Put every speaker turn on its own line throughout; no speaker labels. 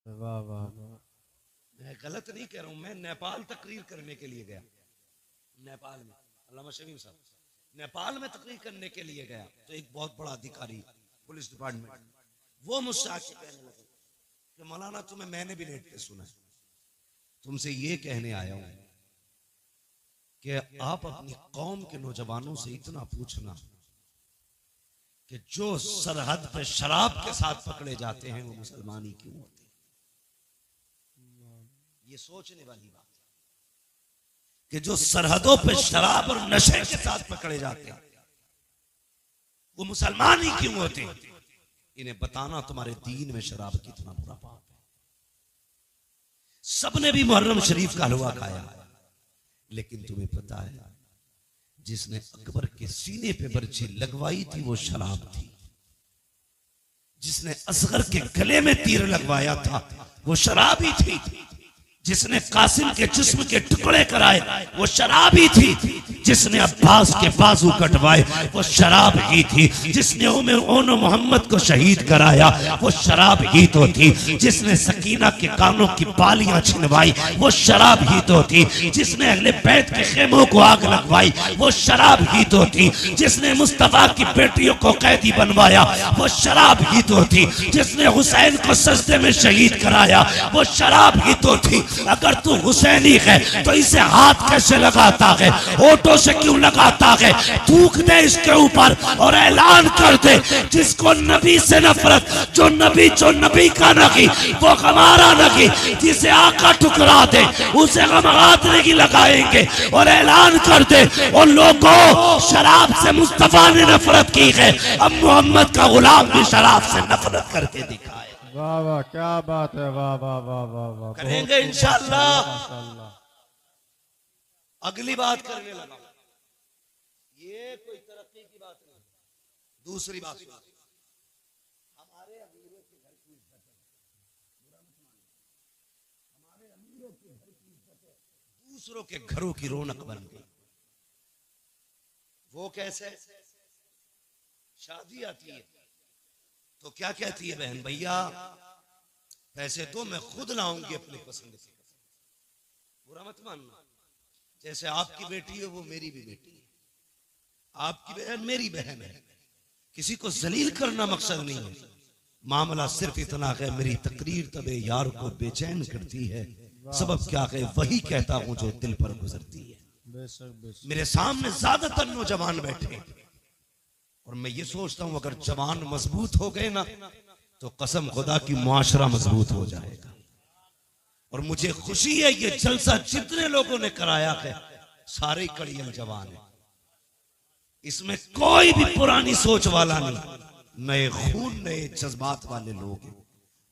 वाह वाह वाह।
मैं गलत नहीं कह रहा हूं, मैं नेपाल तकरीर करने के लिए गया। नेपाल में अल्लामा शमीम साहब नेपाल में तकरीर करने के लिए गया, तो एक बहुत बड़ा अधिकारी पुलिस डिपार्टमेंट, वो मुझसे आके कहने लगे कि मौलाना तुम्हें मैंने भी नेट पे सुना है, तुमसे ये कहने आया हूं कि आप अपनी कौम के नौजवानों से इतना पूछना कि जो सरहद पे शराब के साथ पकड़े जाते हैं वो मुसलमान ही क्यों होते हैं। ये सोचने वाली बात है कि जो सरहदों पे शराब और नशे के साथ पकड़े जाते हैं वो मुसलमान ही क्यों होते हैं। इन्हें बताना तुम्हारे दीन में शराब कितना बुरा पाप है। सबने भी मुहर्रम शरीफ का हलवा खाया, लेकिन तुम्हें पता है जिसने अकबर के सीने पे बर्छी लगवाई थी वो शराब थी, जिसने असगर के गले में तीर लगवाया था वो शराबी थी, जिसने कासिम के जिस्म के टुकड़े कराए वो शराबी थी, जिसने अब्बास के बाजू कटवाए वो शराब ही थी, जिसने ओनो मोहम्मद को शहीद कराया वो शराब ही तो थी, जिसने सकीना के कानों की बालियां छिनवाई वो शराब ही तो थी, जिसने अहले बैत के खेमों को आग लगवाई वो शराब ही तो थी, जिसने मुस्तफा की बेटियों को कैदी बनवाया वो शराब ही तो थी, जिसने हुसैन को सजदे में शहीद कराया वो शराब ही तो थी। अगर तू हुसैनी है तो इसे हाथ कैसे लगाता है, होठों से क्यों लगाता है, थूक दे इसके ऊपर और ऐलान कर दे जिसको नबी से नफरत, जो नबी का नहीं वो हमारा नहीं, जिसे आका ठुकरा दे उसे हम हाथ नहीं लगाएंगे, और ऐलान कर दे और लोगों शराब से मुस्तफा ने नफरत की है, अब मोहम्मद का गुलाम भी शराब से नफरत करके दिखाए।
वाह वाह, क्या बात है, वाह वाह वाह वाह वाह।
करेंगे इंशाअल्लाह।
माशाअल्लाह।
अगली बात करने लगा, ये कोई तरक्की की बात नहीं। दूसरी बात सुनो, हमारे अमीरों के घर की इज्जत है, बुरा मत मानो, हमारे अमीरों के घर की इज्जत है, दूसरों के घरों की रौनक बन गई। वो कैसे? शादी आती है तो क्या कहती है बहन, भैया पैसे तो मैं खुद लाऊंगी अपने पसंद से, बुरा मत मानना, जैसे आपकी बेटी है वो मेरी भी बेटी है, आपकी बहन मेरी बहन है, किसी को जलील करना मकसद नहीं है, मामला सिर्फ इतना है मेरी तकरीर तबे यार को बेचैन करती है, सबब क्या है वही कहता हूं जो दिल पर गुजरती है।
बेशक बेशक।
मेरे सामने ज्यादातर नौजवान बैठे और मैं ये सोचता हूं अगर जवान मजबूत हो गए ना तो कसम खुदा की मुआशरा मजबूत हो जाएगा। और मुझे खुशी है ये जलसा जितने लोगों ने कराया है सारे कड़ियल जवान है, इसमें कोई भी पुरानी सोच वाला नहीं, नए खून नए जज्बात वाले लोग हैं,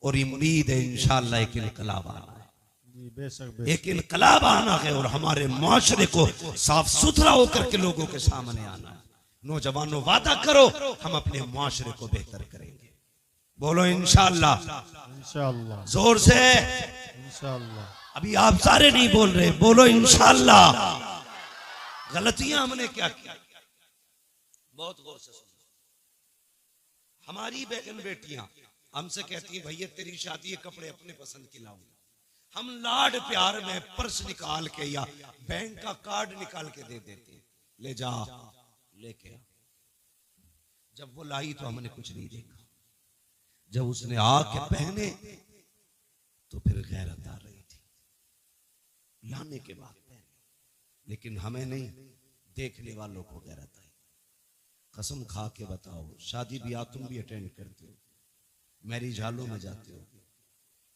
और उम्मीद है इंशाअल्लाह एक इनकलाब आना है,
जी बेशक
एक
बेशक।
इनकलाब आना है और हमारे मुआशरे को साफ सुथरा होकर के लोगों के सामने आना है। नौजवानों वादा करो हम अपने मुआशरे को बेहतर करेंगे, बोलो इंशाअल्लाह,
इंशाअल्लाह
जोर से।
इंशाअल्लाह।
अभी आप सारे नहीं बोल रहे, बोलो इंशाअल्लाह। गलतियां हमने क्या की, बहुत गौर से सुनो। हमारी बहन बेटियां हमसे कहती है भैया तेरी शादी है कपड़े अपने पसंद के लाऊंगा, हम लाड प्यार में पर्स निकाल के या बैंक का कार्ड निकाल के दे देते हैं, ले जा लेके आ। जब वो लाई तो हमने कुछ नहीं देखा, जब उसने आके पहने तो फिर गैरत आ रही थी, लाने के बाद पहने, लेकिन हमें नहीं, देखने वालों को गैरत आई। कसम खा के बताओ, शादी ब्याह तुम भी अटेंड करते हो, मैरिज हॉलों में जाते हो,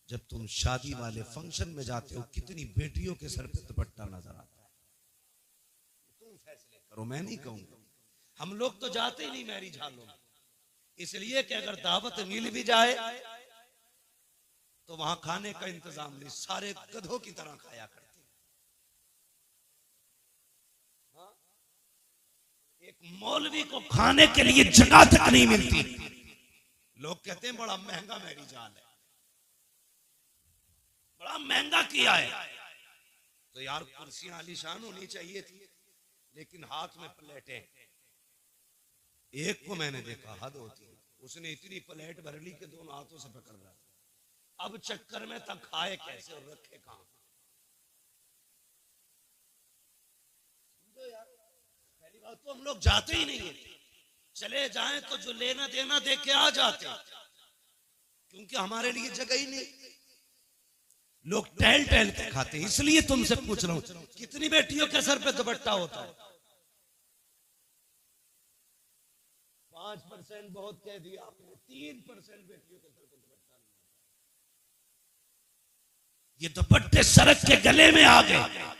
जब तुम शादी वाले फंक्शन में जाते हो कितनी बेटियों के सर पे दुपट्टा नजर आता है, तुम फैसले करो, मैं नहीं कहूंगा। हम लोग तो जाते ही नहीं मैरिज हॉलों में, इसलिए कि अगर दावत मिल भी जाए तो वहां खाने का इंतजाम नहीं, सारे गधों की तरह खाया करते हैं। हाँ? एक मौलवी को खाने के लिए जगह तक नहीं मिलती, लोग कहते हैं बड़ा महंगा मैरिज हॉल है, बड़ा महंगा किया है, तो यार कुर्सियां आलीशान होनी चाहिए थी, लेकिन हाथ में प्लेटें। एक को मैंने देखा हद होती है, उसने इतनी प्लेट भर ली कि दोनों हाथों से पकड़ रहा था, अब चक्कर में तक खाए कैसे और रखे कहां। पहली बात तो हम लोग जाते ही नहीं है, चले जाएं तो जो लेना देना दे के आ जाते, क्योंकि हमारे लिए जगह ही नहीं। लोग टहल टहल के खाते हैं। इसलिए तुमसे पूछ रहा हूं, कितनी बेटियों के सर पे दुपट्टा होता है? 5% बहुत कह दिया आपने, 3% बेटियों के सर पे दुपट्टा नहीं होता। ये दुपट्टे सड़क के गले में आ गए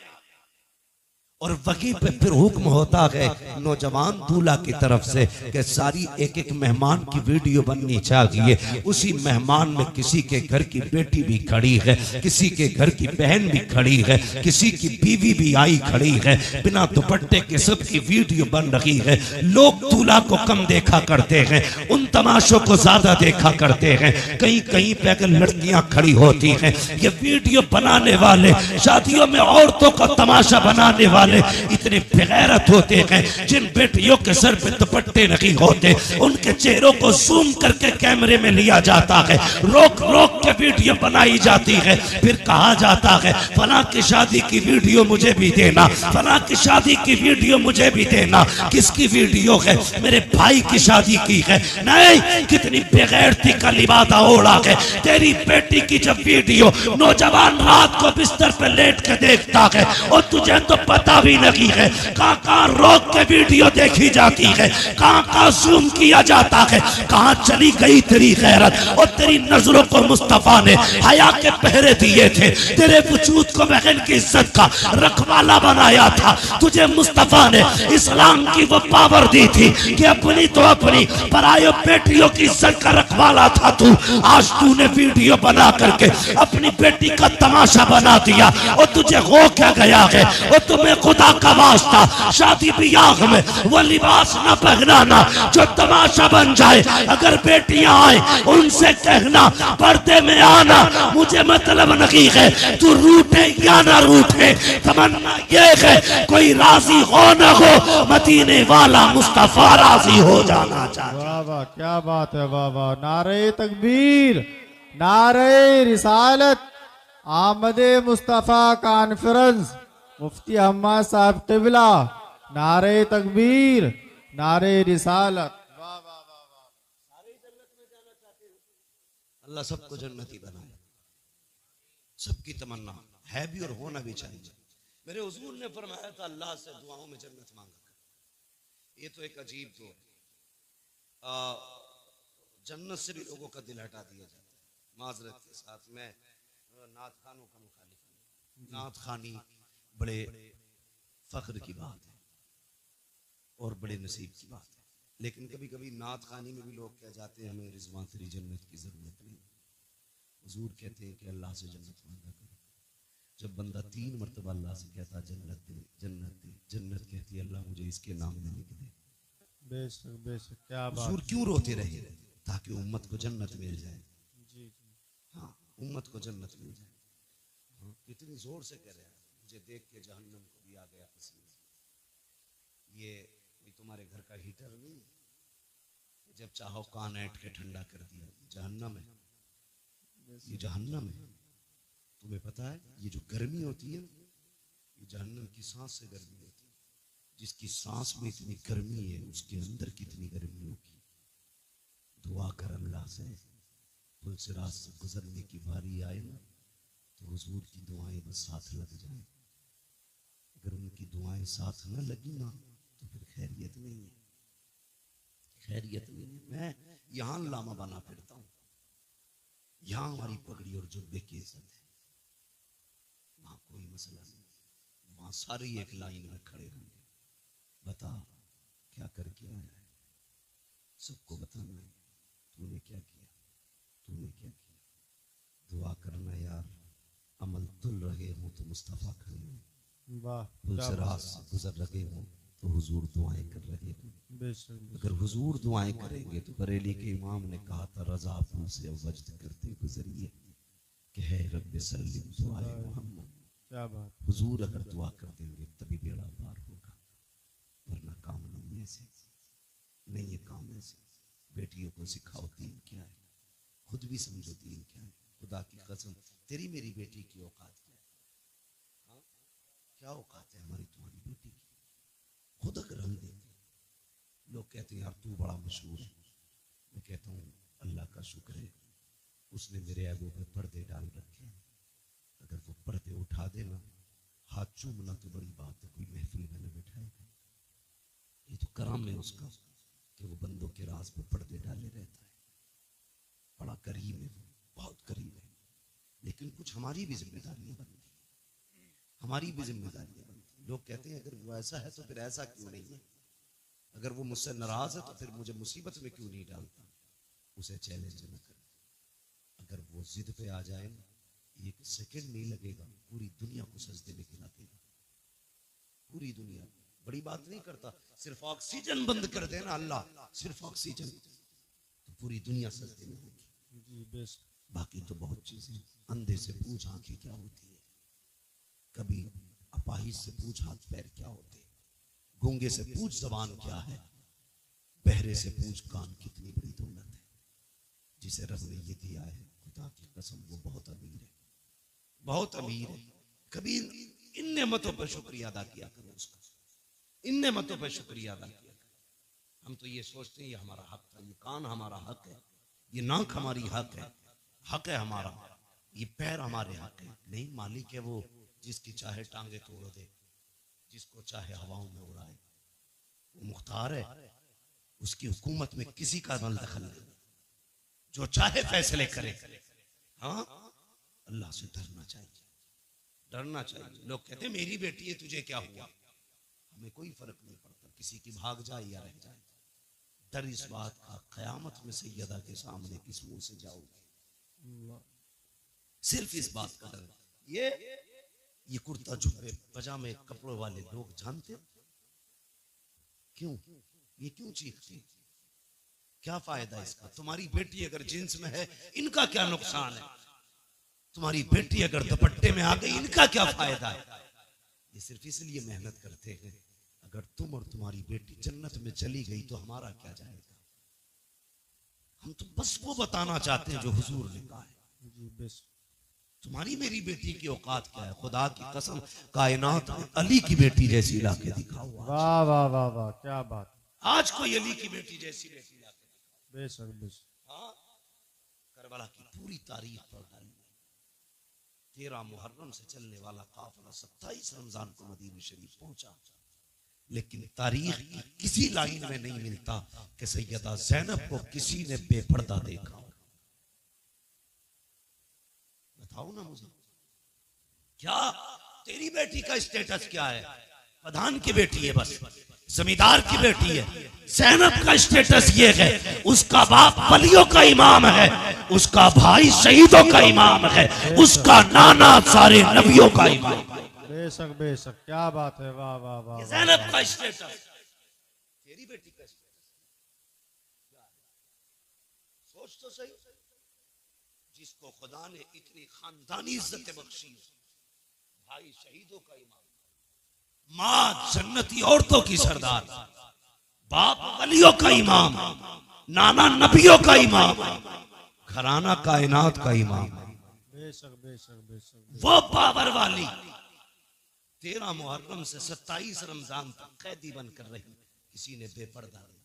और वहीं पे फिर हुक्म होता है नौजवान दूल्हा की तरफ से कि सारी एक एक मेहमान की वीडियो बननी चाहिए। उसी मेहमान में किसी के घर की बेटी भी खड़ी है, किसी के घर की बहन भी खड़ी है, किसी की बीवी भी आई खड़ी है, बिना दुपट्टे के सबकी वीडियो बन रही है। लोग दूल्हा को कम देखा करते हैं, उन तमाशों को ज्यादा देखा करते हैं। कहीं कहीं पे अगर लड़कियां खड़ी होती हैं, ये वीडियो बनाने वाले, शादियों में औरतों का तमाशा बनाने वाले इतने बेगैरत होते हैं। जिन बेटियों के सर पे दुपट्टे नहीं होते, उनके चेहरों को जूम करके कैमरे में लिया जाता है, रोक रोक के वीडियो बनाई जाती है। फिर कहा जाता है फलां की शादी की वीडियो मुझे भी देना, फलां की शादी की वीडियो मुझे भी देना। किसकी वीडियो है? मेरे भाई की शादी की है। नहीं, कितनी बेगैरती का लिबादा ओढ़ा है। तेरी बेटी की जब वीडियो नौजवान रात को बिस्तर पे लेट के देखता है और तुझे तो पता भी नहीं है, कहां कहां रोक के वीडियो देखी जाती है, कहां कहां जूम किया जाता है, कहां चली गई तेरी गैरत। और तेरी नजरों को मुस्तफा ने हया के पहरे दिए थे, तेरे वजूद को बहन की इज्जत का रखवाला बनाया था। तुझे मुस्तफा ने इस्लाम की वो पावर दी थी कि अपनी तो अपनी परायो बेटियों की इज्जत का रखवाला था तू। आज तूने वीडियो बना करके अपनी बेटी का तमाशा बना दिया और तुझे हो क्या गया है। और तुम्हें खुदा का वास्ता शादी ब्याह में वो लिबास न पहनाना जो तमाशा बन जाए। अगर बेटियां आए उनसे कहना पर्दे में आना, मुझे मतलब नहीं है तू रूठे या ना रूठे, तमन्ना ये है कोई राजी हो न हो, मदीने वाला मुस्तफा राजी हो जाना चाहिए।
वाह वाह, क्या बात है, वाह वाह। नारे तकबीर, नारे रिसालत, आमदे मुस्तफा कॉन्फ्रेंस, मुफ्ती अहमद साहब क़िबला, नारे तकबीर, नारे रिसालत। वाह वाह वाह वाह।
अल्लाह सबको जन्नती बनाए, सबकी तमन्ना है भी और होना भी चाहिए। मेरे हुजूर ने फरमाया था अल्लाह से दुआओं में जन्नत मांगा कर। ये तो एक अजीब दो जन्नत से भी लोगों का दिल हटा दिया जाता है। माजरत के साथ मैं नात खानों का मुखालिफ हूं। नात खानी बड़े फख्र की बात है और बड़े नसीब की बात है, लेकिन कभी कभी नात खानी में भी लोग कह जाते हैं हमें रिजवान तेरी जन्नत की जरूरत नहीं। हुजूर कहते हैं कि अल्लाह से जन्नत मांगा करो। जब बंदा 3 मरतबा अल्लाह से कहता जन्नत दे जन्नत दे, जन्नत कहती है अल्लाह मुझे इसके नाम में लिख दे।
बेशक बेशक, क्या बात।
हुजूर क्यों रोते रहे? ताकि उम्मत को जन्नत मिल जाए।
जी जी,
हाँ, उम्मत को जन्नत मिल जाए। हाँ, कितनी जोर से कह रहे हैं, मुझे देख के जहन्नम को भी आ गया पसीना। ये कोई तुम्हारे घर का हीटर नहीं है, जब चाहो कान ऐंठ के ठंडा कर दिया। जहन्नम है, ये जहन्नम है। तुम्हें पता है ये जो गर्मी होती है ये जहन्नम की सांस से गर्मी होती है। जिसकी सांस में इतनी गर्मी है उसके अंदर कितनी गर्मी होगी। दुआ कर अल्लाह से पुल सिरात से गुजरने की बारी आए ना तो हुजूर की दुआएं बस साथ लग जाए। अगर उनकी दुआएं साथ न लगी ना तो फिर खैरियत नहीं है, खैरियत नहीं है। मैं यहाँ लामा बना फिरता हूँ, यहाँ हमारी पगड़ी और जुब्बे की इज्जत है, वहां कोई मसला नहीं। वहां सारे एक लाइन में खड़े होंगे, बता क्या करके आया है, सबको बताना है तूने क्या किया, तूने क्या किया। दुआ करना यार, अमल तुल रहे हो तो मुस्तफा खड़े हो, पुल से रात से गुजर रहे हो तो हुजूर दुआएं कर रहे हो। अगर हुजूर दुआएं करेंगे तो बरेली के इमाम ने कहा था रजा पुल से वजद करते गुजरिए कि है रब्बे सल्लिम दुआए मोहम्मद। क्या बात। हुजूर अगर दुआ कर देंगे तभी बेड़ा पार होगा, वरना काम नहीं ऐसे, नहीं है काम ऐसे। बेटियों को सिखाओ दीन क्या है, खुद भी समझो दीन क्या है। खुदा की कसम तेरी मेरी बेटी की औकात क्या है? हाँ? क्या औकात है हमारी तुम्हारी बेटी की? खुद अगर हम देते, लोग कहते हैं यार तू बड़ा मशहूर है, मैं कहता हूँ अल्लाह का शुक्र है उसने मेरे ऐबों पे पर्दे डाल रखे हैं। अगर वो पर्दे उठा देना, हाथ चूमना तो बड़ी बात है, कोई महफिल में न बिठाएगा। ये तो करम है उसका कि वो बंदों के राज पे पर्दे डाले रहता है। बड़ा करीम है, बहुत करीम है। लेकिन कुछ हमारी भी जिम्मेदारियां बनती है, हमारी भी जिम्मेदारियां बनती है। लोग कहते हैं अगर वो ऐसा है तो फिर ऐसा क्यों नहीं है? अगर वो मुझसे नाराज है तो फिर मुझे मुसीबत में क्यों नहीं डालता? उसे चैलेंज न कर। अगर वो जिद पे आ जाए ना, एक सेकंड नहीं लगेगा, पूरी दुनिया को सजदे में गिरा देगा। पूरी दुनिया, बड़ी बात नहीं करता, सिर्फ ऑक्सीजन बंद कर देना अल्लाह, सिर्फ ऑक्सीजन, तो पूरी दुनिया सजदे में होगी। बाकी तो बहुत चीजें। अंधे से पूछ आंखें क्या होती है, कभी अपाहिज से पूछ हाथ पैर क्या होते, गूंगे से पूछ जबान क्या है, बहरे से पूछ कान कितनी बड़ी दौलत है। जिसे रब ने ये दिया है, खुदा की कसम वो बहुत अमीर है, बहुत अमीर है। कभी इन नेमतों पर शुक्रिया अदा किया करो उसका, इन नेमतों पर शुक्रिया अदा किया करो। हम तो ये सोचते हैं ये हमारा हक था, ये कान हमारा हक है, ये नाक हमारी हक है हमारा, ये पैर हमारे हक है। नहीं, मालिक है वो जिसकी चाहे टांगे तोड़ दे, जिसको चाहे हवाओं में उड़ाए, वो मुख्तार है, उसकी हुकूमत में किसी का दल दखल नहीं, जो चाहे फैसले करे। हाँ, अल्लाह से डरना चाहिए, डरना चाहिए। लोग कहते हैं मेरी बेटी है तुझे क्या हुआ? हमें कोई फर्क नहीं पड़ता, किसी की भाग जाए या रह जाए। डर इस बात का कयामत में सैयदा के सामने किस मुंह से जाओगे, सिर्फ इस बात का डर। ये कुर्ता झुर्रे पजामे कपड़ों वाले लोग जानते हो क्यों, ये क्यों चीखते, क्या फायदा इसका? तुम्हारी बेटी अगर जींस में है, इनका क्या नुकसान है? तुम्हारी बेटी अगर दुपट्टे में आ गई, इनका क्या फायदा है? ये सिर्फ इसलिए मेहनत करते हैं, अगर तुम और तुम्हारी बेटी जन्नत में चली गई तो हमारा क्या जाएगा? हम तो बस वो बताना चाहते हैं जो हुजूर ने कहा है। तुम्हारी मेरी बेटी की औकात क्या है? खुदा की कसम, कायनात में अली की बेटी जैसी लाके दिखाओ।
वाह वाह वाह वाह, क्या बात।
आज कोई अली की बेटी जैसी बेटी लाके दिखाओ।
बेशक बेशक।
हाँ, करबला की पूरी तारीख पढ़ डाली। 13 मुहर्रम से चलने वाला काफिला 27 रमजान को मदीना शरीफ पहुंचा, लेकिन तारीख की किसी लाइन में नहीं मिलता कि सैयदा ज़ैनब को किसी ने बेपर्दा देखा। बताओ ना मुझे, क्या तेरी बेटी का स्टेटस क्या है? प्रधान की बेटी है, बस जमींदार की बेटी है। ज़ैनब का स्टेटस ये है, उसका बाप वलियों का इमाम है, उसका भाई शहीदों का इमाम है, उसका नाना सारे नबियों का इमाम है।
बेशक बेशक, क्या बात है। वाह वाह वाह।
ज़ैनब का स्टेटस, तेरी बेटी का स्टेटस सोच तो सही। जिसको खुदा ने इतनी खानदानी इज्जत बख्शी, भाई शहीदों का इमाम, माँ जन्नती औरतों की सरदार, बाप वलियों का इमाम, नाना नबियों का इमाम, घराना कायनात का इमाम।
बेशक बेशक बेशक।
वो पावर वाली 13 मुहर्रम से 27 रमजान तक कैदी बनकर रही, किसी ने बेपर्दा नहीं।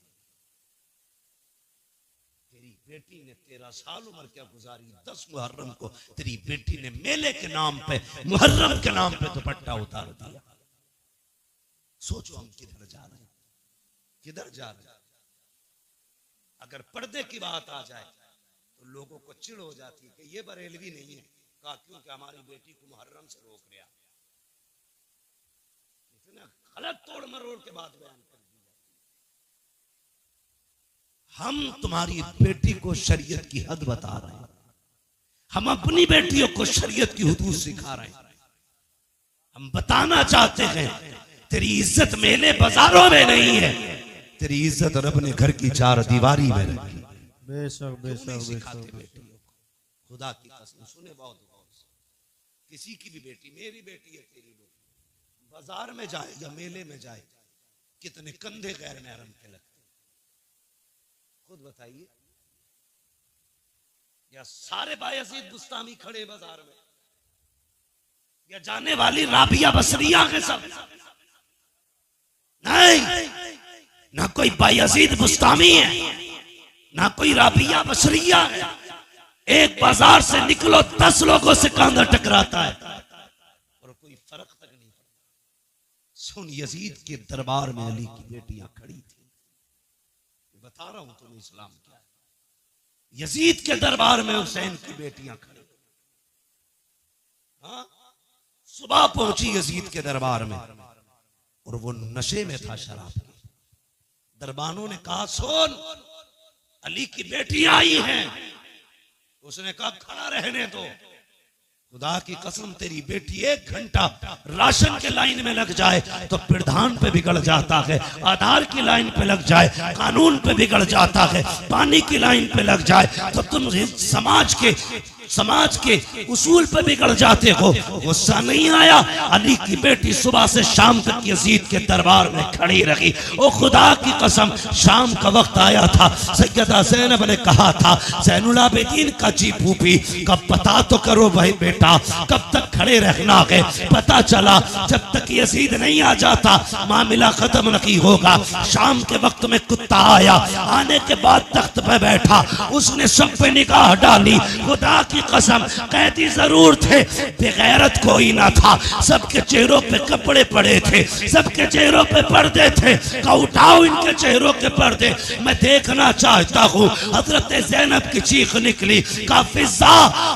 तेरी बेटी ने 13 साल उम्र क्या गुजारी, 10 मुहर्रम को तेरी बेटी ने मेले के नाम पे, मुहर्रम के नाम पे दुपट्टा उतार दिया। सोचो हम किधर जा रहे हैं, किधर जा रहे हैं। अगर पर्दे की बात आ जाए तो लोगों को चिढ़ हो जाती है कि ये बरेलवी नहीं है, कहा क्योंकि हमारी बेटी को मुहर्रम से रोक लिया। इतना गलत तोड़ मरोड़ के बाद बयान कर दी जाती है। हम तुम्हारी बेटी को शरीयत की हद बता रहे हैं, हम अपनी बेटियों को शरीयत की हुदूद सिखा रहे हैं। हम बताना चाहते हैं तेरी इज्जत मेले बाजारों में नहीं है, तेरी इज्जत रब ने घर की 4 दीवारी में रखी।
बेशक बेशक
सिखाते
बेशक।
बेटियों को, खुदा की कसम सुने बहुत गौर से, किसी की भी बेटी, मेरी बेटी है, तेरी बेटी, बाजार में जाए या मेले में जाए, कितने कंधे गैर महरम के लगते, खुद बताइए। या सारे बायजीद बुस्तामी खड़े बाजार में, या जाने वाली राबिया बसरिया के सब? नहीं, ना कोई बायजीद बुस्तामी है, ना कोई राबिया बसरिया है। एक बाजार से निकलो 10 लोगों से कांधा टकराता है और कोई फर्क तक नहीं पड़ता। सुन, यजीद के दरबार में अली की बेटियां खड़ी थी। बता रहा हूं तुम्हें इस्लाम क्या है। यजीद के दरबार में हुसैन की बेटियां खड़ी। हाँ, सुबह पहुंची यजीद के दरबार में और वो नशे में था शराब के। दरबानों ने कहा, सुन, अली की बेटियां आई हैं। उसने कहा, खड़ा रहने दो। खुदा की कसम, तेरी बेटी 1 घंटा राशन के लाइन में लग जाए तो प्रधान पे बिगड़ जाता है, आधार की लाइन पे लग जाए कानून पे बिगड़ जाता है, पानी की लाइन पे लग जाए तो तुम समाज के उसूल पे बिगड़ जाते हो। गुस्सा नहीं आया। अली की बेटी सुबह से शाम तक यजीद के दरबार में खड़ी रही। ओ खुदा की कसम, शाम का वक्त आया था। सैयदा ज़ैनब ने कहा था, ज़ैनुल आबिदीन का जी फूफी, कब पता तो करो भाई बेटा, कब तक खड़े रहना है? पता चला जब तक यजीद नहीं आ जाता मामला खत्म नहीं होगा। शाम के वक्त में कुत्ता आया, आने के बाद तख्त पे बैठा, उसने सब पे निगाह डाली। खुदा की कसम, कैदी जरूर थे, बेगैरत कोई ना था। सबके चेहरों पे कपड़े पड़े थे, सबके चेहरों पे पर्दे थे। का उठाओ इनके चेहरों के पर्दे, मैं देखना चाहता हूँ। हजरत ज़ैनब की चीख निकली, का फिजा,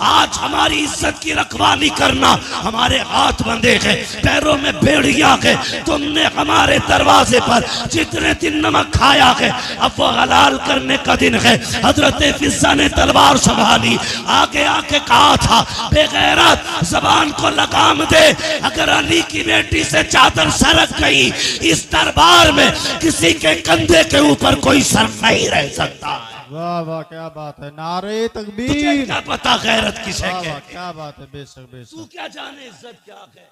आज हमारी इज्जत की रखवाली करना। हमारे हाथ बंधे हैं, पैरों में बेड़ियां हैं। तुमने हमारे दरवाजे पर जितने दिन नमक खाया है, अब वो हलाल करने का दिन है। हजरत फिजा ने तलवार संभाली, आगे आके कहा था, बेगैरत, जबान को लगाम दे। अगर अली की बेटी से चादर सरक गई, इस दरबार में किसी के कंधे के ऊपर कोई सर नहीं रह सकता।
वाह वाह, क्या बात है। नारे तकबीर।
तुझे क्या पता गैरत किसे
वाह वाह,
कहते?
क्या बात है। बेशक
तू
बेशक।
क्या जाने इज्जत क्या है?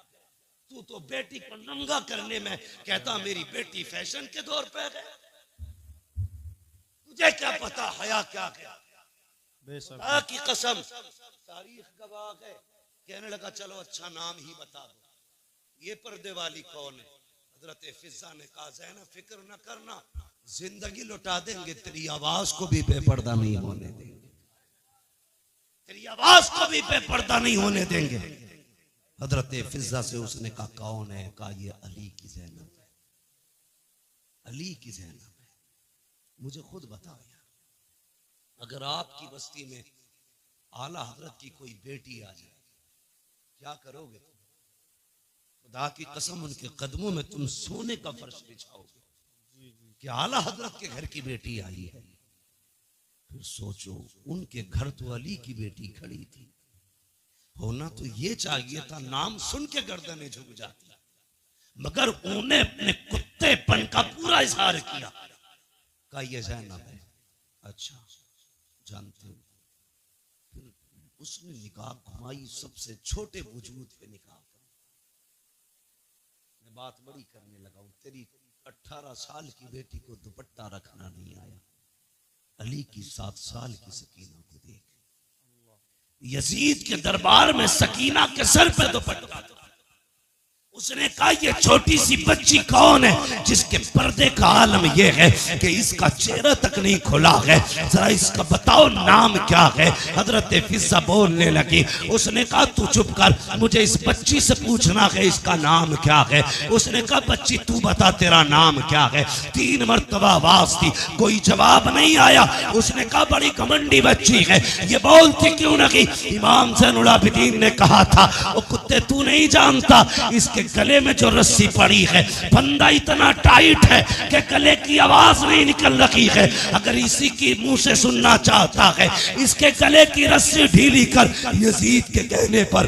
तू तो बेटी को नंगा करने में कहता मेरी बेटी फैशन के दौर पे है। तुझे क्या पता हया क्या है?
बेशक
खुदा की कसम, तारीख गवाह है। कहने लगा, चलो अच्छा नाम ही बता दो, ये पर्दे वाली कौन है? हजरत फिजा ने कहा, ज़ैनब फिक्र न करना, जिंदगी लुटा देंगे, तेरी आवाज को भी बेपर्दा नहीं होने देंगे, तेरी आवाज को भी बेपर्दा नहीं होने देंगे। हजरत फिजा से उसने कहा, कौन है? कहा, ये अली की ज़ैनब है, अली की ज़ैनब है। मुझे खुद बताओ यार, अगर आपकी बस्ती में आला हजरत की कोई बेटी आ जाए, क्या करोगे? खुदा की कसम, उनके कदमों में तुम सोने का फर्श बिछाओगे कि आला हजरत के घर की बेटी आई है। फिर सोचो, उनके घर तो अली की बेटी खड़ी थी। होना तो ये चाहिए था, नाम सुन के गर्दनें झुक जाती, मगर उन्हें अपने कुत्तेपन का पूरा इजहार किया। कहा, ये ज़ैनब है। अच्छा, जानते हो? फिर उसने निकाह घुमाई, सबसे छोटे वजूद पे निकाह। मैं बात बड़ी करने लगा हूं, तेरी 18 साल की बेटी को दुपट्टा रखना नहीं आया। अली की 7 साल की सकीना को देख, यजीद के दरबार में सकीना के सर पे दुपट्टा था। उसने कहा, ये छोटी सी बच्ची कौन है जिसके पर्दे का आलम यह है कि इसका चेहरा तक नहीं खुला है? जरा इसका बताओ नाम क्या है? हजरत फिजा बोलने लगी। उसने कहा, तू चुप कर, मुझे इस बच्ची से पूछना है इसका नाम क्या है। उसने कहा, बच्ची तू बता, तेरा नाम क्या है? 3 मरतबा आवाज दी, कोई जवाब नहीं आया। उसने कहा, बड़ी घमंडी बच्ची है, ये बोलती क्यों नहीं? इमाम ज़ैनुल आबिदीन ने कहा था, ओ कुत्ते, तू नहीं जानता, इसके गले में जो रस्सी पड़ी है, फंदा इतना टाइट है कि गले की आवाज नहीं निकल रही है। अगर इसी की मुंह से सुनना चाहता है, इसके गले की रस्सी ढीली कर, यजीद के कहने पर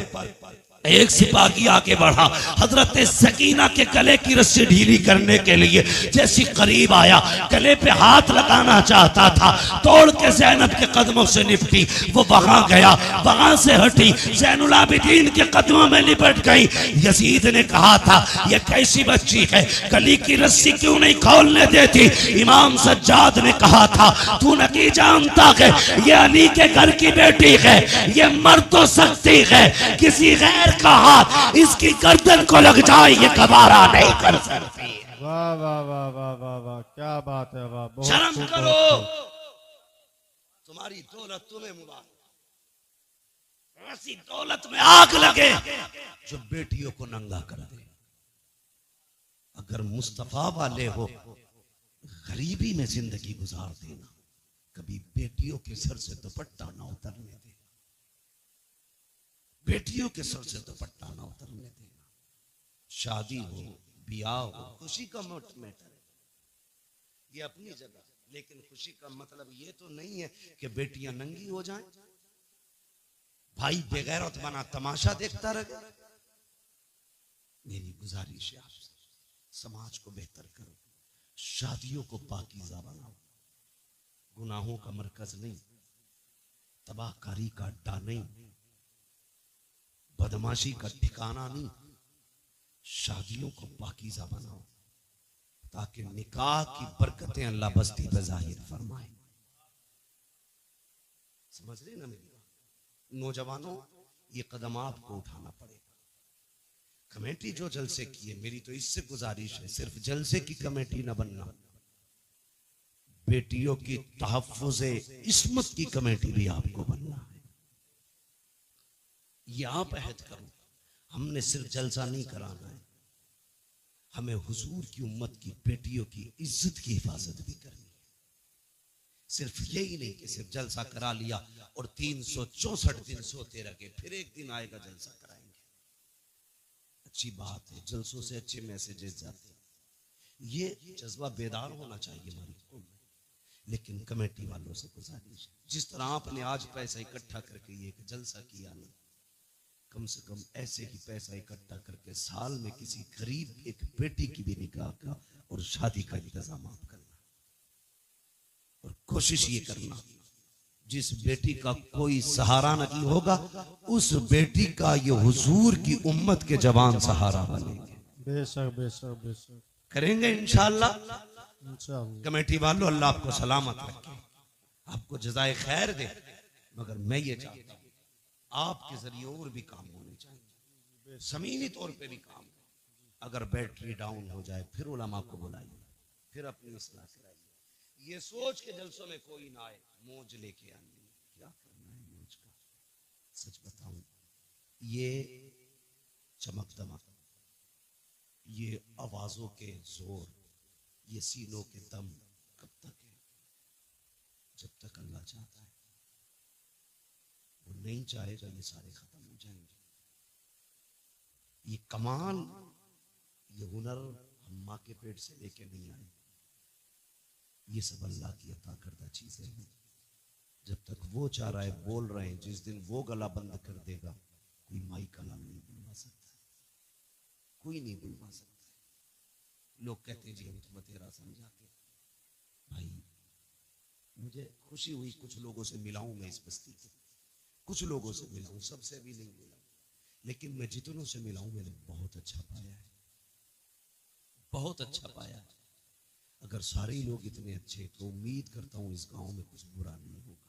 एक सिपाही आगे बढ़ा, हजरत सकीना के गले की रस्सी ढीली करने के लिए जैसी करीब आया, गले पे हाथ लगाना चाहता था, तोड़ के ज़ैनब के कदमों से निपटी। वो वहां गया, वहां से हटी, ज़ैनुल आबिदीन के कदमों में लिपट गई। यजीद ने कहा था ये कैसी बच्ची है, गली की रस्सी क्यों नहीं खोलने देती। इमाम सज्जाद ने कहा था तू नहीं जानता है ये अली के घर की बेटी है, ये मर तो सकती है, किसी गैर का हाथ इसकी गर्दन को लग जाए ये गवारा नहीं कर सकती।
वाह वाह वाह वाह वाह वाह, क्या बात है, वाह, बहुत
शर्म
खूब,
करो,
बहुत खूब।
तुम्हारी दौलत तुम्हें मुबारक। ऐसी दौलत में आग लगे जो बेटियों को नंगा कर दे। अगर मुस्तफा वाले हो, गरीबी में जिंदगी गुजार देना, कभी बेटियों के सर से दुपट्टा ना उतरने देना, बेटियों के सर से दुपट्टा ना उतरने देना। शादी हो, ब्याह हो, खुशी का मैटर है, ये अपनी जगह, लेकिन खुशी का मतलब ये तो नहीं है कि बेटियां नंगी हो जाएं, भाई बेगैरत बना तमाशा देखता रहे। मेरी गुजारिश है आपसे, समाज को बेहतर करो, शादियों को पाकीज़ा बनाओ, गुनाहों का मरकज नहीं, तबाहकारी का अड्डा नहीं, बदमाशी का ठिकाना नहीं। शादियों को पाकीज़ा बनाओ ताकि निकाह की बरकतें अल्लाह बस्ती पे जाहिर फरमाए। समझ रहे ना मेरी बात? नौजवानों, ये कदम आपको उठाना पड़ेगा। कमेटी जो जलसे की है, मेरी तो इससे गुजारिश है, सिर्फ जलसे की कमेटी ना बनना, बेटियों की तहफ्फुज़े इस्मत की कमेटी भी आपको बनना है। ये आप अहद करो, हमने सिर्फ जलसा नहीं कराना है, हमें हुजूर की उम्मत की बेटियों की इज्जत की हिफाजत भी करनी है। सिर्फ यही नहीं कि सिर्फ जलसा करा लिया और 364 दिन सोते रहे, फिर एक दिन आएगा जलसा कराएंगे। अच्छी बात है, जलसों से अच्छे मैसेजेस जाते हैं, ये जज्बा बेदार होना चाहिए हमारी कौम में। लेकिन कमेटी वालों से गुजारिश, जिस तरह आपने आज पैसा इकट्ठा करके ये जलसा किया ना, कम से कम ऐसे ही पैसा इकट्ठा करके साल में किसी गरीब एक बेटी की भी निकाह का और शादी का इंतजाम आप करना। और कोशिश ये करना जिस बेटी का कोई सहारा नहीं होगा, उस बेटी का ये हुजूर की उम्मत के जवान सहारा बनेंगे।
बेशक बेशक बेशक
करेंगे इंशाअल्लाह।
इंशाअल्लाह।
कमेटी वालों, अल्लाह आपको सलामत रखे, आपको जज़ाए खैर दे। मगर मैं ये चाहता हूँ आपके जरिए और भी काम होने चाहिए, ज़मीनी तौर पे भी काम। अगर बैटरी डाउन हो जाए फिर उलमा को बुलाइए, फिर अपनी इस्लाह कराइए। ये सोच के जलसों में कोई ना आए मौज लेके आनी, क्या करना है मौज का। सच बताऊं, ये चमक दमक, ये आवाजों के जोर, ये सीनों के दम कब तक है? जब तक अल्लाह चाहता है। वो नहीं चाहेगा ये सारे खत्म हो जाएंगे। ये कमाल, ये हुनर हम माँ के पेट से लेके नहीं आए, ये सब अल्लाह की अता करदा चीजें हैं। जब तक वो चाह रहा है बोल रहे हैं, जिस दिन वो गला बंद कर देगा कोई माई कलाम नहीं बुलवा सकता, कोई नहीं बुलवा सकता। लोग कहते हैं जी हम तो बतेरा समझाते। भाई मुझे खुशी हुई, कुछ लोगों से मिला हूं मैं इस बस्ती के, कुछ लोगों से मिला हूं, सबसे भी नहीं मिला, लेकिन मैं जितनों से मिला हूं मैंने बहुत अच्छा पाया है, बहुत अच्छा पाया है। अगर सारे लोग इतने अच्छे तो उम्मीद करता हूं इस गांव में कुछ बुरा नहीं होगा।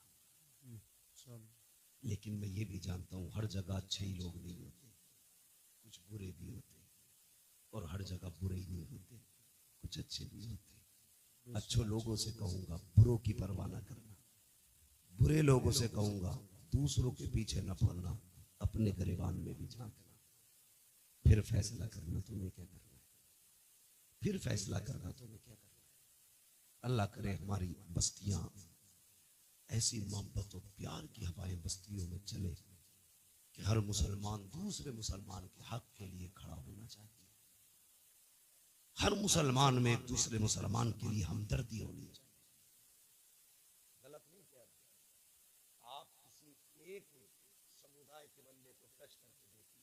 लेकिन मैं ये भी जानता हूं हर जगह अच्छे ही लोग नहीं होते, कुछ बुरे भी होते, और हर जगह बुरे ही नहीं होते, कुछ अच्छे भी होते। अच्छे लोगों से कहूंगा बुरों की परवाह ना करना, बुरे लोगों से कहूंगा दूसरों के पीछे न पड़ना, अपने गिरबान में भी झांकना, फिर फैसला करना तुम्हें क्या करना है, फिर फैसला करना तुम्हें क्या करना है। अल्लाह करे हमारी बस्तियां ऐसी मोहब्बत और प्यार की हवाएं बस्तियों में चले कि हर मुसलमान दूसरे मुसलमान के हक के लिए खड़ा होना चाहिए। हर मुसलमान में एक दूसरे मुसलमान के लिए हमदर्दी होनी चाहिए। गलत नहीं कह रहा, आप किसी एक समुदाय के बंदे को टच करके देखिए,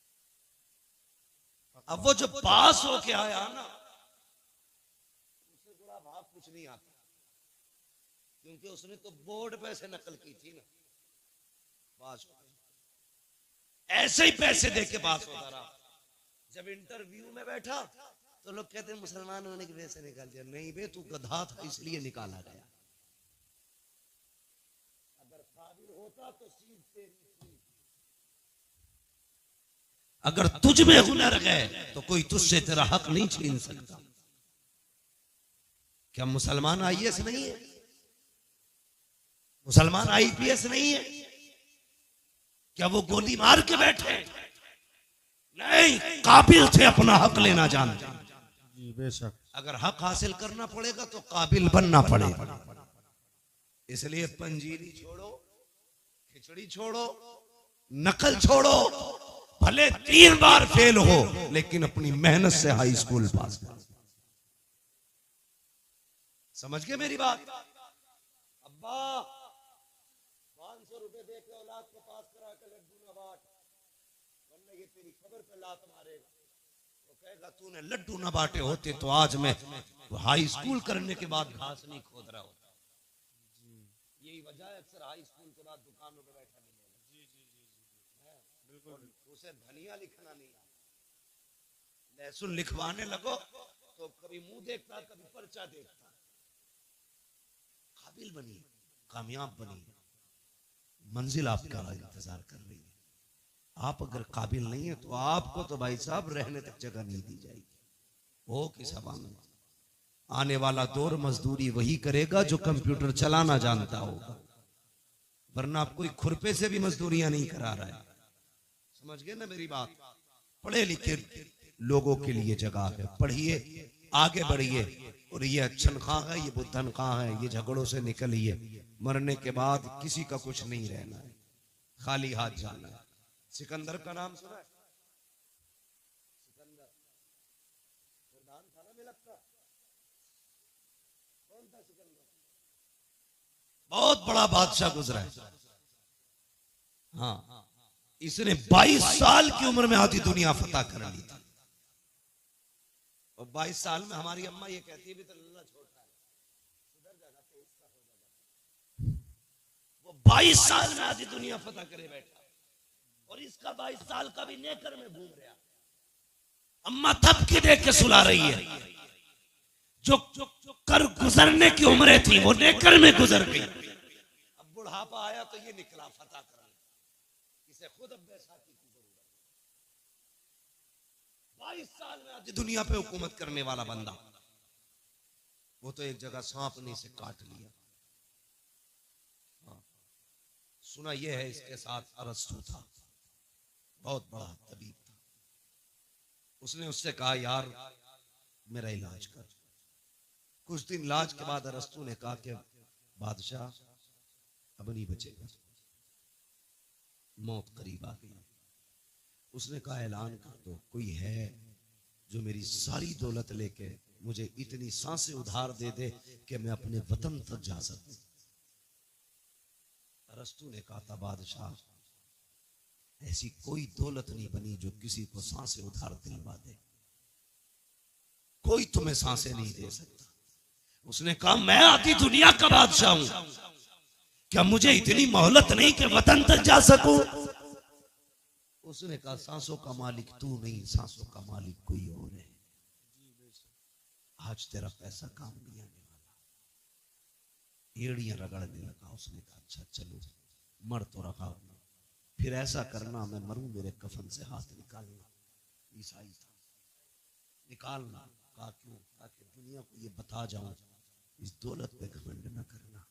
अब वो जो पास होके आया ना, उसे बड़ा भाग कुछ नहीं आता, क्योंकि उसने तो बोर्ड पे से नकल की थी ना, पास हो गया। ऐसे ही पैसे दे के पास होता रहा। जब इंटरव्यू में बैठा तो लोग कहते हैं मुसलमान होने की वजह से निकाल दिया। नहीं बे, तू गधा था इसलिए निकाला गया। अगर काबिल होता तो सीट से, अगर तुझ में हुनर है तो कोई तुझसे तेरा हक नहीं छीन सकता। क्या मुसलमान आईएएस नहीं है? मुसलमान आईपीएस नहीं है? क्या वो गोली मार के बैठे? नहीं, काबिल थे अपना हक लेना जानते।
जी बेशक।
अगर हक हासिल करना पड़ेगा तो काबिल बनना पड़ेगा। इसलिए पंजीरी छोड़ो, खिचड़ी छोड़ो, नकल छोड़ो, भले 3 बार फेल हो लेकिन अपनी मेहनत से हाई स्कूल पास करो। समझ गए मेरी बात? अब्बा 500 रुपए दे के औलाद को पास करा के लड्डू न बांट, वरना ये तेरी खबर पे लात मारेगा। तो कहेगा तूने लड्डू न बांटे होते तो आज मैं हाई स्कूल करने के बाद घास नहीं खोद रहा होता। यही वजह है अक्सर हाई स्कूल के बाद दुकानों पे बैठा मिलेगा। बिल्कुल। उसे धनिया लिखना नहीं आता, लहसुन लिखवाने लगो तो कभी मुंह देखता, कभी पर्चा देखता। काबिल बनिए, कामयाब बनिए, मंजिल आपका इंतजार कर रही है। आप अगर काबिल नहीं है तो आपको तो भाई साहब रहने तक जगह नहीं दी जाएगी। वो किस हवा में? आने वाला दौर मजदूरी वही करेगा जो कंप्यूटर चलाना जानता होगा, वरना आप कोई खुरपे से भी मजदूरियां नहीं करा रहा है। समझ गए ना मेरी बात? पढ़े लिखे लोगों के लिए जगह है, पढ़िए, आगे बढ़िए। और ये अच्छन कहाँ है, ये बुद्धन कहाँ है, ये झगड़ों से निकलिए। मरने के बाद किसी का कुछ नहीं रहना है, खाली हाथ जाना है। सिकंदर का नाम सुना है? सिकंदर प्रधान था ना मिलत का। कौन था सिकंदर? बहुत बड़ा बादशाह गुजरा है। हाँ, इसने 22 साल की उम्र में आधी दुनिया फतह कर ली थी। और 22 साल में हमारी अम्मा ये कहती है भी तो लल्ला छोटा है, सुधर जाएगा, तेज सा हो जाएगा। वो 22 साल में आधी दुनिया फतह करे बैठा, और इसका 22 साल का भी नेकर में घूम रहा। अम्मा तब की देख के सुला रही है। जो कर गुजरने की उम्र थी वो नेकर में गुजर गई। अब बुढ़ापा आया तो ये निकला फतह करने, इसे खुद अब बैसाखी की जरूरत। 22 साल में आज दुनिया पे हुकूमत करने वाला बंदा, वो तो एक जगह सांपनी से काट लिया। हाँ, सुना ये है इसके साथ अरस्तु था, बहुत बड़ा तबीब था। उसने उससे कहा यार मेरा इलाज कर। कुछ दिन इलाज के बाद अरस्तु ने कहा कि बादशाह अब नहीं बचेगा, मौत करीब आ गई। उसने कहा ऐलान कर दो, कोई है जो मेरी सारी दौलत लेके मुझे इतनी सांसें उधार दे दे कि मैं अपने वतन तक जा सकूं। अरस्तु ने कहा था बादशाह ऐसी कोई दौलत नहीं बनी जो किसी को सांसें उधार दिलवा दे, कोई तुम्हें सांसें नहीं दे सकता। उसने कहा मैं आधी दुनिया का बादशाह हूं, क्या मुझे इतनी मोहलत नहीं कि वतन तक जा सकूं? उसने कहा सांसों का मालिक तू नहीं, सांसों का मालिक कोई और है। आज तेरा पैसा काम नहीं आने वाला। एड़ियां रगड़ने लगा। उसने कहा अच्छा चलो, मर तो रखा, फिर ऐसा करना मैं मरूं मेरे कफन से हाथ निकालना। ईसाई था, निकालना। कहा क्यों? ताकि दुनिया को ये बता जाऊं इस दौलत पे घमंड न करना।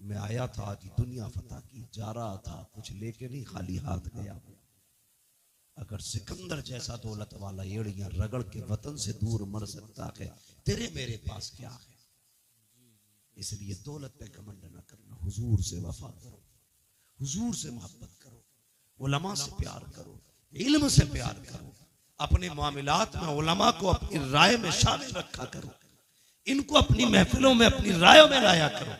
मैं आया था आज दुनिया फतह की, जा रहा था कुछ लेके नहीं, खाली हाथ गया हूं। अगर सिकंदर जैसा दौलत वाला एड़ियां रगड़ के वतन से दूर मर सकता है, तेरे मेरे पास क्या है? इसलिए दौलत पे घमंड न करना, हुजूर से वफा करो, हुजूर से मोहब्बत करो, उलमा से प्यार करो, इल्म से प्यार करो, अपने मामलात में उलमा को अपनी राय में शामिल रखा करो, इनको अपनी महफिलों में अपनी रायों में लाया करो।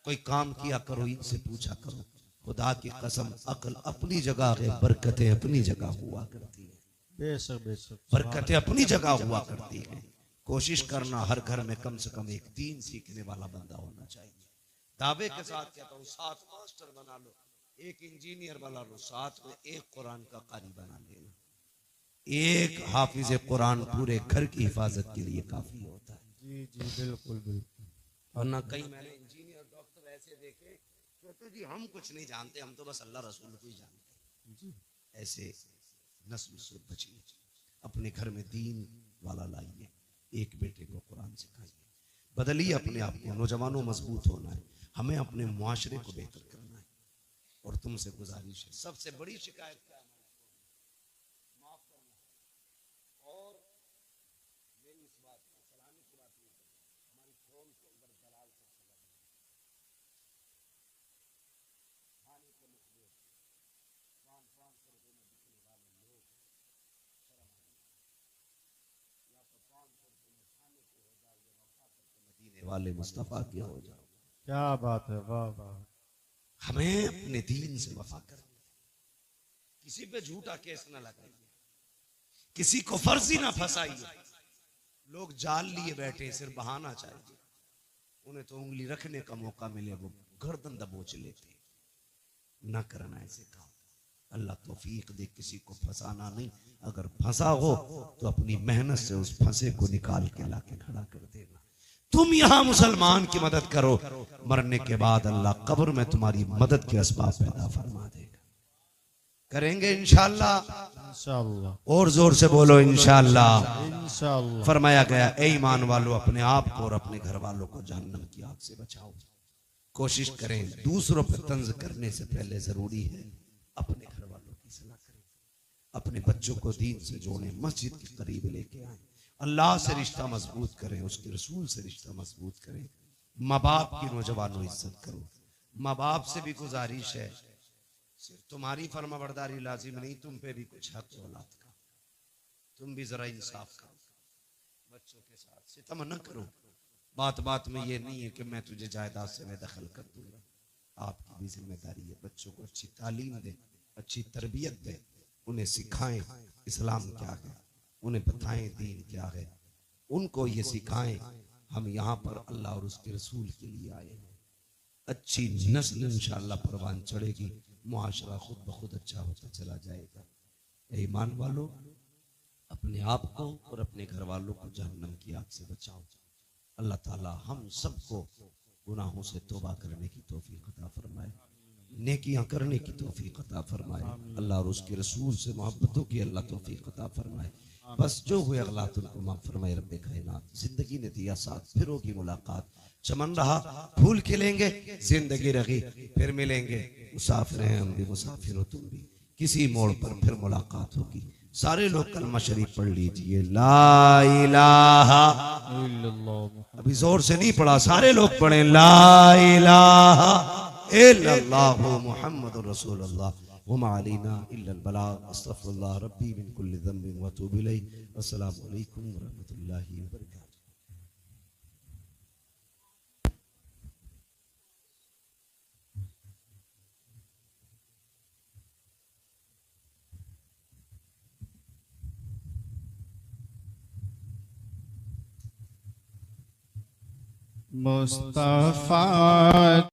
कोई काम किया करो, इनसे पूछा करो। खुदा की कसम अक्ल अपनी जगह है, बरकतें अपनी जगह हुआ करती है।
बेशक बेशक।
बरकतें अपनी जगह हुआ करती हैं। कोशिश करना हर घर में कम से कम एक दीन सीखने वाला बंदा होना चाहिए। दावे के साथ कहता हूँ 7 मास्टर बना लो, 1 इंजीनियर बना लो, साथ में 1 कुरान का कारी बना लेना। 1 हाफिज कुरान पूरे घर की हिफाजत के लिए काफी होता है।
जी जी बिल्कुल बिल्कुल।
वरना कई मैंने इंजीनियर डॉक्टर ऐसे देखे, कहते जी हम कुछ नहीं जानते, हम तो बस अल्लाह रसूल को ही जानते हैं। ऐसे नस्ल से बचिए, अपने घर में दीन वाला लाइए, 1 बेटे को कुरान सिखाइए, बदलिए अपने आप को। नौजवानों मजबूत होना है, हमें अपने मुआशरे को बेहतर करना है। और तुमसे गुजारिश है, सबसे बड़ी शिकायत क्या है? माफ करना। और मेरी इस बात को सलामी की बात नहीं, हमारी कौम के अंदर दलाल से खाने के मुखबिर 500 रुपए में बिकने वाले लोग शर्म आए, या तो 500 रुपए में खाने के हो जाओ, या वफा करके मदीने वाले मुस्तफा के हो जाओ।
क्या बात है, वाह वाह।
हमें अपने दीन से वफा करना, किसी पे झूठा केस न लगाइए, किसी को फर्जी ना फंसाइए। लोग जाल लिए बैठे, सिर्फ बहाना चाहिए, उन्हें तो उंगली रखने का मौका मिले वो गर्दन दबोच लेते। ना करना ऐसे काम। अल्लाह तौफीक दे, किसी को फंसाना नहीं। अगर फंसा हो तो अपनी मेहनत से उस फंसे को निकाल के लाके खड़ा कर देना। तुम यहां मुसलमान की मदद करो, मरने के बाद अल्लाह कब्र में तुम्हारी मदद के असबाब पैदा फरमा देगा। करेंगे इंशाअल्लाह।
इंशाअल्लाह।
और जोर से बोलो इंशाअल्लाह।
इंशाअल्लाह।
फरमाया गया, ए ईमान वालों, अपने आप को और अपने घर वालों को जहन्नम की आग से बचाओ। कोशिश करें, दूसरों पर तंज करने से पहले जरूरी है अपने घर वालों की सलाह करें, अपने बच्चों को दीन से जोड़ें, मस्जिद के करीब लेके आए, अल्लाह से रिश्ता मजबूत करें, उसके रसूल से रिश्ता मजबूत करें। माँ बाप की नौजवानों इज्जत करो। माँ बाप से भी गुजारिश है, सिर्फ तुम्हारी फर्माबरदारी लाजिम नहीं, तुम पे भी कुछ हक औलाद का। तुम भी जरा इंसाफ करो, बच्चों के साथ सितम न करो। बात बात में ये नहीं है कि मैं तुझे जायदाद से मैं दखल कर दूंगा। आपकी भी जिम्मेदारी है, बच्चों को अच्छी तालीम दे, अच्छी तरबियत दे, उन्हें सिखाएं इस्लाम क्या है, उन्हें बताएं दीन क्या है, उनको ये सिखाएं हम यहाँ पर अल्लाह और उसके रसूल के लिए आए हैं। अच्छी नस्ल इंशाअल्लाह परवान चढ़ेगी, मुआशरा खुद ब खुद अच्छा होता चला जाएगा। ईमान वालों, अपने आप को और अपने घर वालों को जहन्नम की आग से बचाओ। अल्लाह ताला हम सबको गुनाहों से तौबा करने की तौफीक अता फरमाए, नेकियां करने की तौफीक अता फरमाए। अल्लाह और उसके रसूल से मोहब्बतों की अल्लाह तौफीक अता फरमाए। बस जो हुए अगलात उनको माफ फरमाए रब्बे कायनात। जिंदगी ने दिया साथ, फिर होगी मुलाकात। चमन रहा फूल खिलेंगे, जिंदगी रही फिर मिलेंगे। मुसाफिर हैं हम भी, मुसाफिर हो तुम भी, किसी मोड़ पर फिर मुलाकात होगी। सारे लोग कलमा शरीफ पढ़ लीजिए, ला इलाहा इल्लल्लाह। अभी जोर से नहीं पढ़ा, सारे लोग पढ़े, ला इलाहा इल्लल्लाहु मुहम्मदुर रसूलुल्लाह व मा अलैना इल्लल बलाग। अस्तगफिरुल्लाह रब्बी मिन कुल्लि ज़ंबिन व अतूबु इलैहि। अस्सलामु अलैकुम व रहमतुल्लाहि व बरकातहू।
मुस्तफा